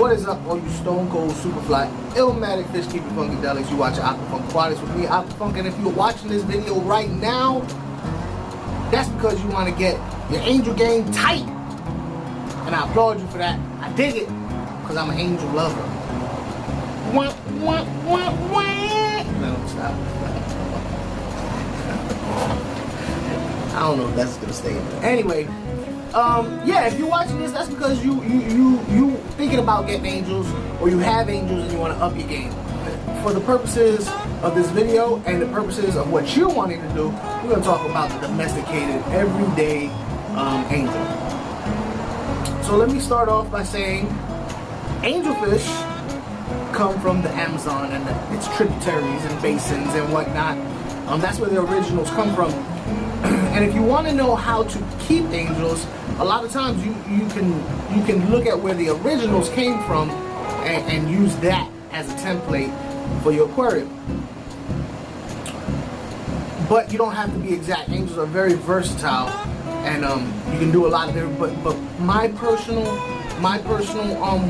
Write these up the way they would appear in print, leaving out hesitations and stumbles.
What is up, all you stone cold, super fly, illmatic fish keeping funkadelics? You watch AQUATICS with me, AquaFunk, and if you're watching this video right now, that's because you want to get your angel game tight, and I applaud you for that. I dig it, because I'm an angel lover. Wah, wah, wah, wah. No, stop. I don't know if that's gonna stay. Anyway. Yeah, if you're watching this, that's because you thinking about getting angels, or you have angels and you want to up your game. For the purposes of this video and the purposes of what you're wanting to do, we're going to talk about the domesticated, everyday angel. So let me start off by saying angelfish come from the Amazon and its tributaries and basins and whatnot. That's where the originals come from. And if you want to know how to keep angels, a lot of times you can look at where the originals came from and use that as a template for your aquarium. But you don't have to be exact. Angels are very versatile, and you can do a lot of different. But my personal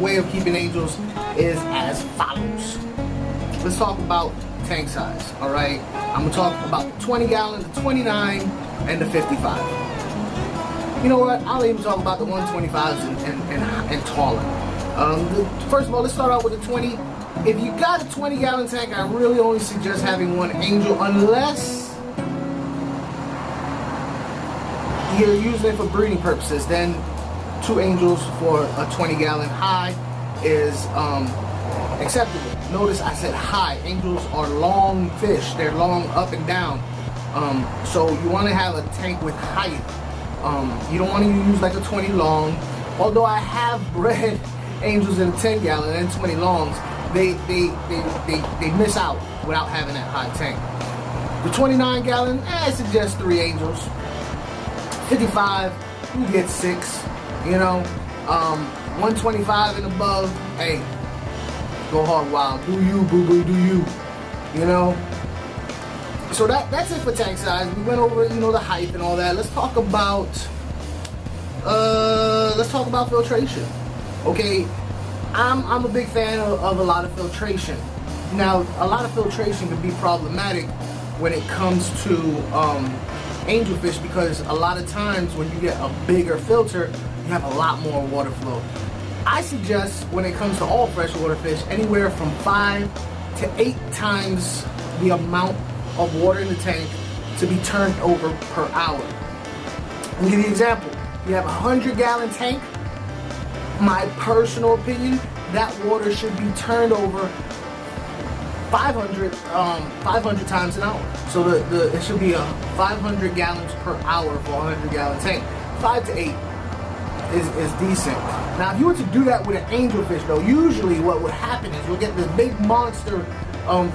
way of keeping angels is as follows. Let's talk about tank size. All right, I'm gonna talk about the 20 gallon, the 29, and the 55. You know what? I'll even talk about the 125s and taller. First of all, let's start out with the 20. If you got a 20 gallon tank, I really only suggest having one angel unless you're using it for breeding purposes. Then 2 angels for a 20 gallon high is acceptable. Notice I said high. Angels are long fish. They're long up and down. So you want to have a tank with height. You don't want to use like a 20 long. Although I have bred angels in 10 gallon and 20 longs, they miss out without having that high tank. The 29 gallon, I suggest 3 angels. 55, you get 6. You know, 125 and above, hey, go hard wild. Do you, boo boo, do you? You know. So that's it for tank size. We went over, you know, the height and all that. Let's talk about filtration. Okay, I'm a big fan of a lot of filtration. Now, a lot of filtration can be problematic when it comes to angelfish, because a lot of times when you get a bigger filter, you have a lot more water flow. I suggest, when it comes to all freshwater fish, anywhere from 5 to 8 times the amount of water in the tank to be turned over per hour. Let me give you an example. You have a 100 gallon tank. My personal opinion, that water should be turned over 500 times an hour. So it should be 500 gallons per hour for a 100 gallon tank. 5 to 8 is decent. Now, if you were to do that with an angelfish, though, usually what would happen is you'll get this big monster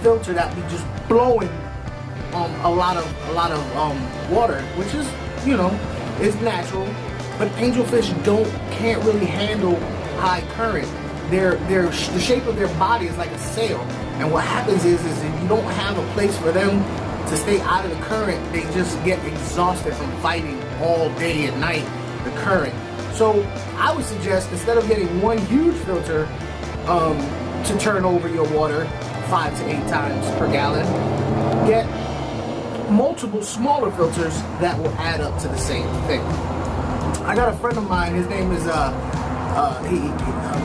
filter that be just blowing a lot of water, which is, you know, is natural. But angelfish can't really handle high current. The shape of their body is like a sail, and what happens is if you don't have a place for them to stay out of the current, they just get exhausted from fighting all day and night the current. So I would suggest, instead of getting one huge filter to turn over your water 5 to 8 times per gallon, get multiple smaller filters that will add up to the same thing. I got a friend of mine, his name is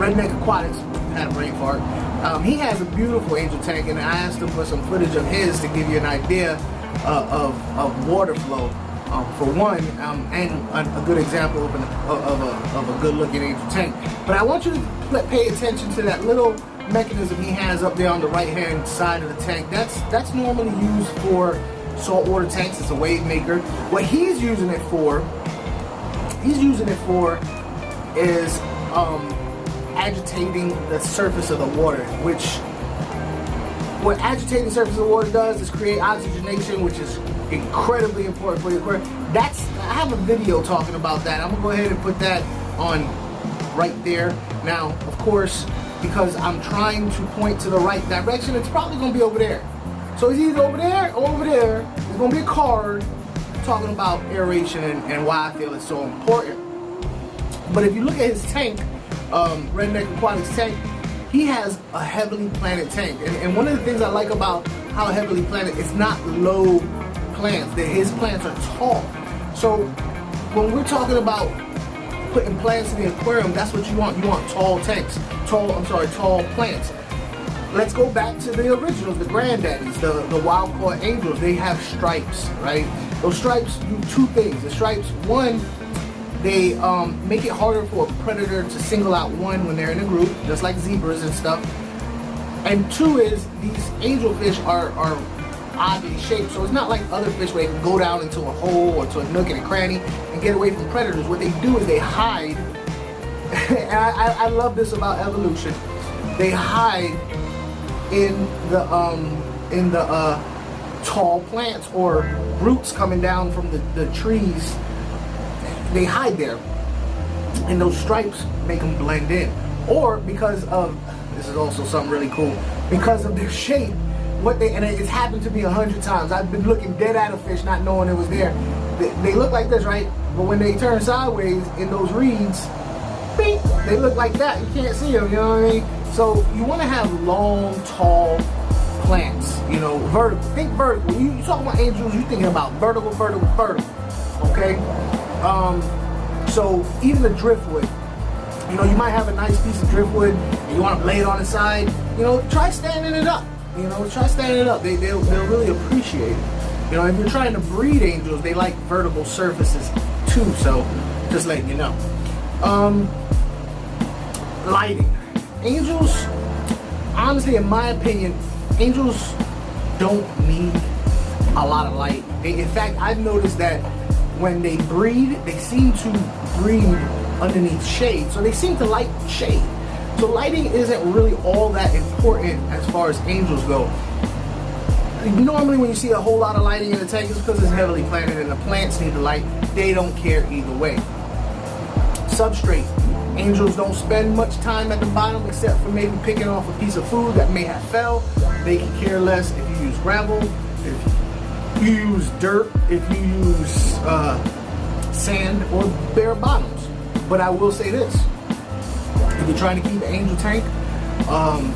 REDNECK Aquatics, had a brain fart. He has a beautiful angel tank, and I asked him for some footage of his to give you an idea of water flow, for one, and a good example of a good looking angel tank. But I want you to pay attention to that little mechanism he has up there on the right hand side of the tank. That's normally used for saltwater tanks. It's a wave maker. What he's using it for is agitating the surface of the water, which what agitating the surface of the water does is create oxygenation, which is incredibly important for your aquarium. I have a video talking about that. I'm gonna go ahead and put that on right there. Now, of course, because I'm trying to point to the right direction, it's probably gonna be over there. So it's either over there or over there. There's gonna be a card talking about aeration and why I feel it's so important. But if you look at his tank, Redneck Aquatics tank, he has a heavily planted tank. And one of the things I like about how heavily planted, it's not low plants. His plants are tall. So when we're talking about putting plants in the aquarium, that's what you want. You want tall tanks, tall plants. Let's go back to the originals, the granddaddies, the wild caught angels. They have stripes, right? Those stripes do two things. The stripes, one, they make it harder for a predator to single out one when they're in a group, just like zebras and stuff. And two is these angelfish are oddly shaped, so it's not like other fish where they can go down into a hole or to a nook and a cranny and get away from predators. What they do is they hide, and I love this about evolution. They hide in the tall plants or roots coming down from the trees. They hide there, and those stripes make them blend in. Or because of, this is also something really cool, because of their shape, and it's happened to me 100 times. I've been looking dead at a fish not knowing it was there. They look like this, right? But when they turn sideways in those reeds, beep, they look like that. You can't see them, you know what I mean? So you want to have long, tall plants, you know, vertical. Think vertical. You talk about angels, you're thinking about vertical, vertical, vertical, okay? So even the driftwood, you know, you might have a nice piece of driftwood and you want to lay it on the side, you know, try standing it up. You know, try standing it up. They'll really appreciate it. You know, if you're trying to breed angels, they like vertical surfaces too. So, just letting you know. Lighting. Angels, honestly, in my opinion, angels don't need a lot of light. In fact, I've noticed that when they breed, they seem to breed underneath shade. So they seem to like shade. So lighting isn't really all that important as far as angels go. Normally when you see a whole lot of lighting in the tank, it's because it's heavily planted and the plants need the light. They don't care either way. Substrate. Angels don't spend much time at the bottom except for maybe picking off a piece of food that may have fell. They can care less if you use gravel, if you use dirt, if you use sand or bare bottoms. But I will say this. If you're trying to keep an angel tank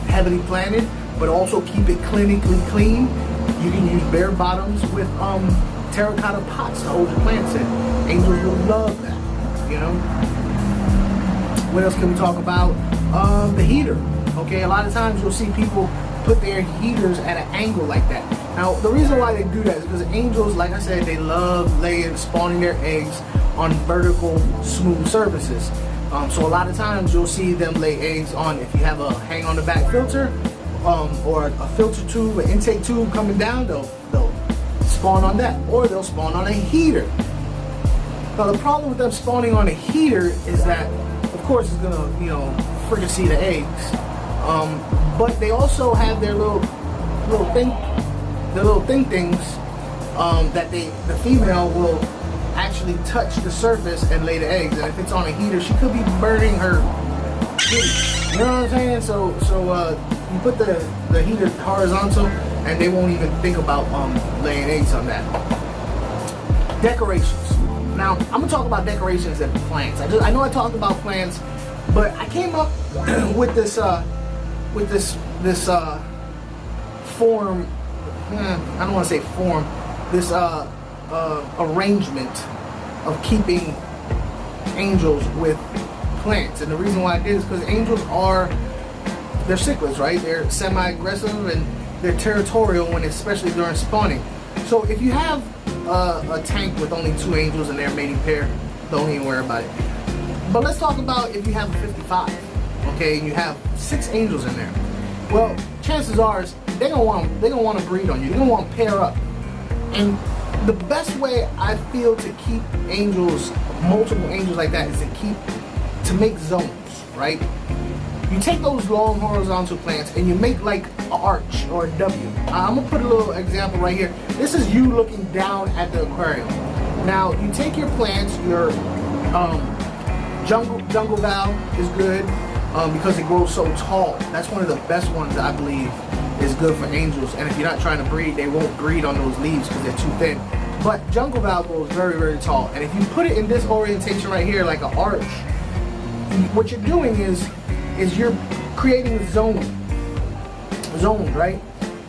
heavily planted, but also keep it clinically clean, you can use bare bottoms with terracotta pots to hold your plants in. Angels will love that, you know. What else can we talk about? The heater. Okay, a lot of times you'll see people put their heaters at an angle like that. Now, the reason why they do that is because angels, like I said, they love spawning their eggs on vertical, smooth surfaces. So a lot of times you'll see them lay eggs on, if you have a hang on the back filter or a filter tube, an intake tube coming down, they'll spawn on that, or they'll spawn on a heater. Now the problem with them spawning on a heater is that, of course, it's gonna, you know, fricassee the eggs. But they also have their little things that the female will actually touch the surface and lay the eggs. And if it's on a heater, she could be burning her kitty. You know what I'm saying? So you put the heater horizontal and they won't even think about laying eggs on that. Decorations. Now I'm gonna talk about decorations and plants. I know I talked about plants, but I came up with this form. I don't want to say form. This arrangement of keeping angels with plants. And the reason why I did is because angels they're cichlids, right? They're semi-aggressive and they're territorial, especially during spawning. So if you have a tank with only 2 angels in their mating pair, don't even worry about it. But let's talk about if you have a 55, okay, and you have 6 angels in there. Well, chances are they're gonna want to breed on you. They're gonna want to pair up. And the best way I feel to keep angels, multiple angels like that, is to make zones, right? You take those long horizontal plants and you make like an arch or a W. I'm gonna put a little example right here. This is you looking down at the aquarium. Now you take your plants, your jungle valve is good because it grows so tall. That's one of the best ones I believe is good for angels. And if you're not trying to breed, they won't breed on those leaves because they're too thin. But jungle valve grows very, very tall. And if you put it in this orientation right here, like an arch, what you're doing is you're creating zones, right?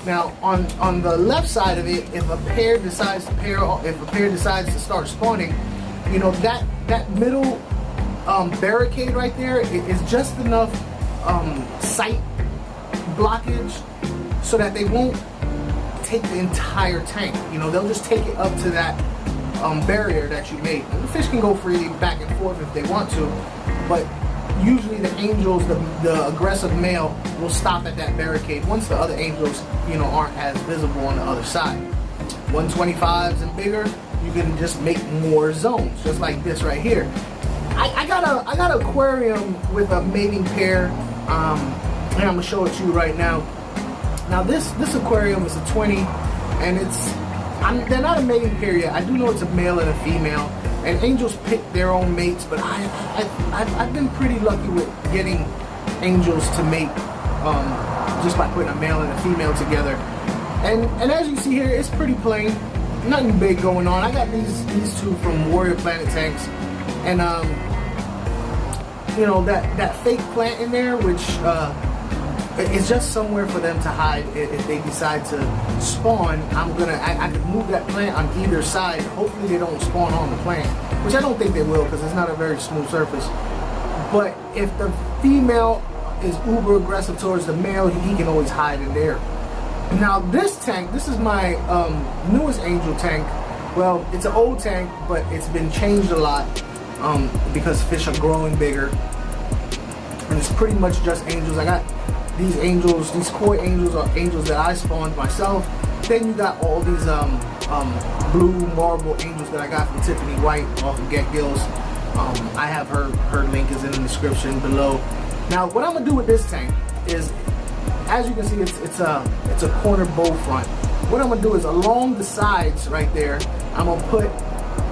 Now on the left side of it, if a pair decides to start spawning, you know, that middle barricade right there is just enough sight blockage so that they won't take the entire tank. You know, they'll just take it up to that barrier that you made. And the fish can go freely back and forth if they want to, but usually the angels, the aggressive male, will stop at that barricade once the other angels, you know, aren't as visible on the other side. 125s and bigger, you can just make more zones, just like this right here. I got an aquarium with a mating pair, and I'm gonna show it to you right now. Now this aquarium is a 20, and they're not a mating pair yet. I do know it's a male and a female, and angels pick their own mates, but I've been pretty lucky with getting angels to mate just by putting a male and a female together. And as you see here, it's pretty plain, nothing big going on. I got these two from Warrior Planet tanks, and you know, that fake plant in there, which it's just somewhere for them to hide if they decide to spawn. I could move that plant on either side. Hopefully they don't spawn on the plant, which I don't think they will because it's not a very smooth surface. But if the female is uber aggressive towards the male, he can always hide in there. Now this tank, this is my newest angel tank. Well, it's an old tank, but it's been changed a lot because fish are growing bigger. And it's pretty much just angels. I got these angels, these koi angels are angels that I spawned myself. Then you got all these blue marble angels that I got from Tiffany White off of Get Gills. I have her link is in the description below. Now what I'm gonna do with this tank is, as you can see, it's a corner bow front. What I'm gonna do is along the sides right there, I'm gonna put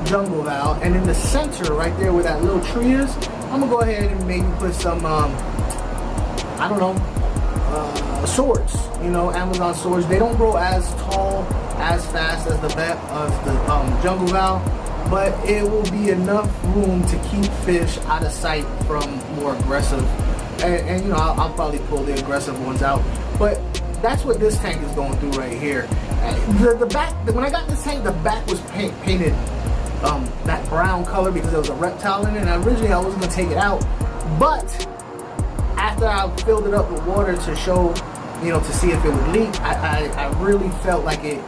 jungle val, and in the center right there where that little tree is, I'm gonna go ahead and maybe put some I don't know, swords, you know, Amazon swords. They don't grow as tall, as fast as the jungle val, but it will be enough room to keep fish out of sight from more aggressive, and you know, I'll probably pull the aggressive ones out. But that's what this tank is going through right here. The back, when I got this tank, the back was painted that brown color because there was a reptile in it, and originally I wasn't gonna take it out, but after I filled it up with water to show, you know, to see if it would leak, I really felt like it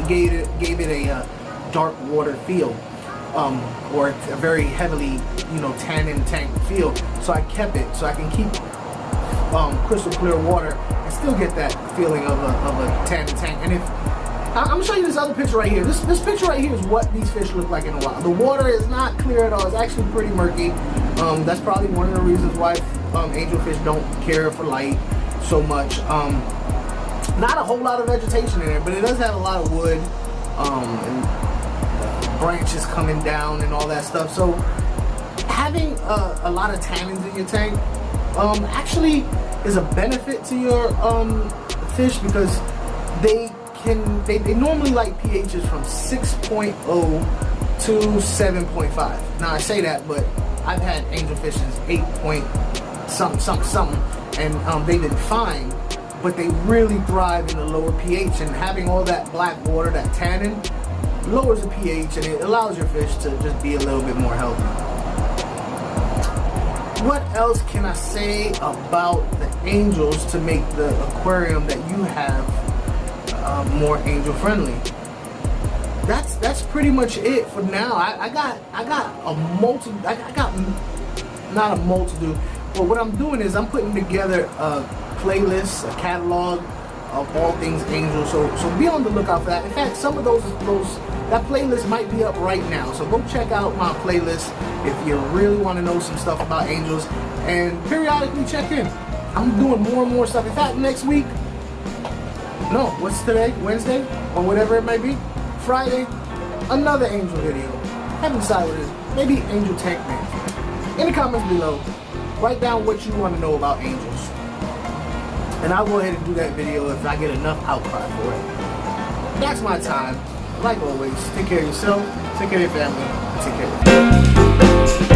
gave it a dark water feel, or a very heavily, you know, tannin tank feel. So I kept it so I can keep crystal clear water and still get that feeling of a tannin tank. And if I'm gonna show you this other picture right here. This picture right here is what these fish look like in the wild. The water is not clear at all. It's actually pretty murky. That's probably one of the reasons why angelfish don't care for light so much. Not a whole lot of vegetation in there, but it does have a lot of wood and branches coming down and all that stuff. So having a lot of tannins in your tank actually is a benefit to your fish, because they normally like pHs from 6.0 to 7.5. Now I say that, but I've had angelfishes 8 point something, and they did fine, but they really thrive in the lower pH, and having all that black water, that tannin, lowers the pH, and it allows your fish to just be a little bit more healthy. What else can I say about the angels to make the aquarium that you have more angel friendly? That's pretty much it for now. I got not a multitude, but what I'm doing is I'm putting together a playlist, a catalog of all things angel. So be on the lookout for that. In fact, some of that playlist might be up right now. So go check out my playlist if you really want to know some stuff about angels, and periodically check in. I'm doing more and more stuff. In fact, next week, no, what's today? Wednesday? Or whatever it may be. Friday, another angel video. Haven't decided what it is. Maybe angel tank man. In the comments below, write down what you want to know about angels, and I'll go ahead and do that video if I get enough outcry for it. That's my time. Like always, take care of yourself, take care of your family, and take care of your family.